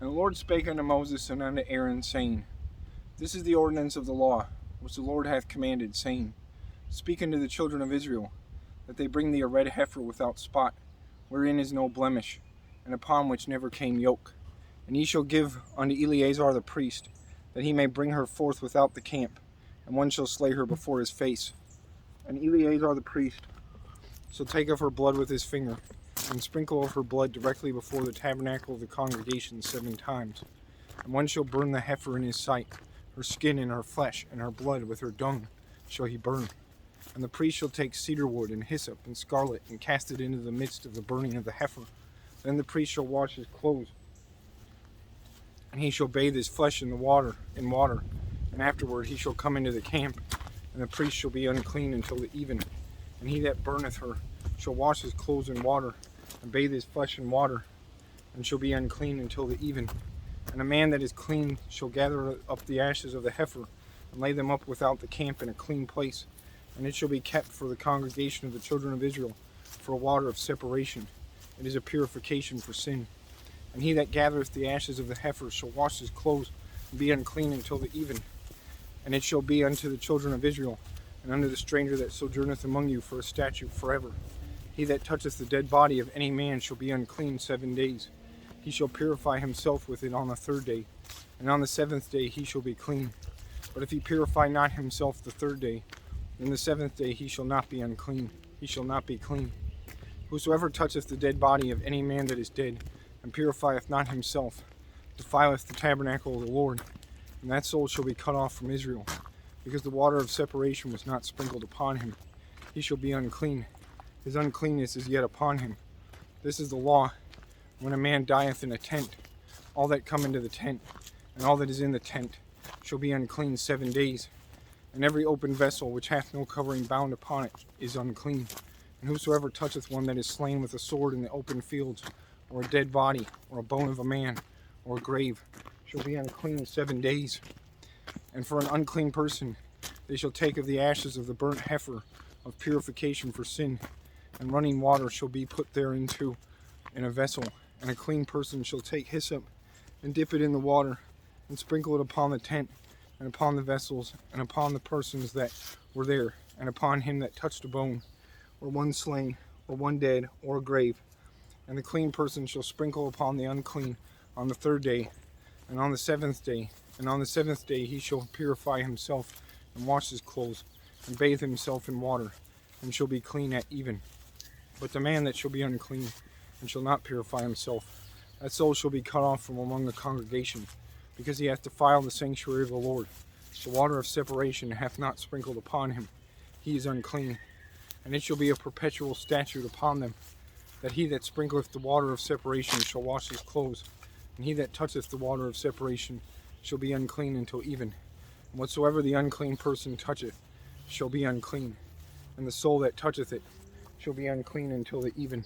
And the Lord spake unto Moses and unto Aaron, saying, This is the ordinance of the law, which the Lord hath commanded, saying, Speak unto the children of Israel, that they bring thee a red heifer without spot, wherein is no blemish, and upon which never came yoke. And ye shall give unto Eleazar the priest, that he may bring her forth without the camp, and one shall slay her before his face. And Eleazar the priest shall take of her blood with his finger, and sprinkle of her blood directly before the tabernacle of the congregation 7 times. And one shall burn the heifer in his sight, her skin and her flesh, and her blood with her dung shall he burn. And the priest shall take cedar wood and hyssop and scarlet, and cast it into the midst of the burning of the heifer. Then the priest shall wash his clothes, and he shall bathe his flesh in water, and afterward he shall come into the camp, and the priest shall be unclean until the even. And he that burneth her shall wash his clothes in water, and bathe his flesh in water, and shall be unclean until the even. And a man that is clean shall gather up the ashes of the heifer, and lay them up without the camp in a clean place, and it shall be kept for the congregation of the children of Israel, for a water of separation. It is a purification for sin. And he that gathereth the ashes of the heifer shall wash his clothes, and be unclean until the even. And it shall be unto the children of Israel, and unto the stranger that sojourneth among you, for a statute forever. He that toucheth the dead body of any man shall be unclean 7 days. He shall purify himself with it on the 3rd day, and on the 7th day he shall be clean. But if he purify not himself the 3rd day, then the 7th day he shall not be unclean, he shall not be clean. Whosoever toucheth the dead body of any man that is dead, and purifieth not himself, defileth the tabernacle of the Lord, and that soul shall be cut off from Israel, because the water of separation was not sprinkled upon him. He shall be unclean. His uncleanness is yet upon him. This is the law. When a man dieth in a tent, all that come into the tent, and all that is in the tent, shall be unclean 7 days. And every open vessel which hath no covering bound upon it is unclean. And whosoever toucheth one that is slain with a sword in the open fields, or a dead body, or a bone of a man, or a grave, shall be unclean 7 days. And for an unclean person they shall take of the ashes of the burnt heifer of purification for sin, and running water shall be put thereinto in a vessel. And a clean person shall take hyssop, and dip it in the water, and sprinkle it upon the tent, and upon the vessels, and upon the persons that were there, and upon him that touched a bone, or one slain, or one dead, or a grave. And the clean person shall sprinkle upon the unclean on the 3rd day, and on the 7th day. And on the 7th day he shall purify himself, and wash his clothes, and bathe himself in water, and shall be clean at even. But the man that shall be unclean, and shall not purify himself, that soul shall be cut off from among the congregation, because he hath defiled the sanctuary of the Lord. The water of separation hath not sprinkled upon him. He is unclean. And it shall be a perpetual statute upon them, that he that sprinkleth the water of separation shall wash his clothes, and he that toucheth the water of separation shall be unclean until even. And whatsoever the unclean person toucheth shall be unclean, and the soul that toucheth it shall be unclean until the even.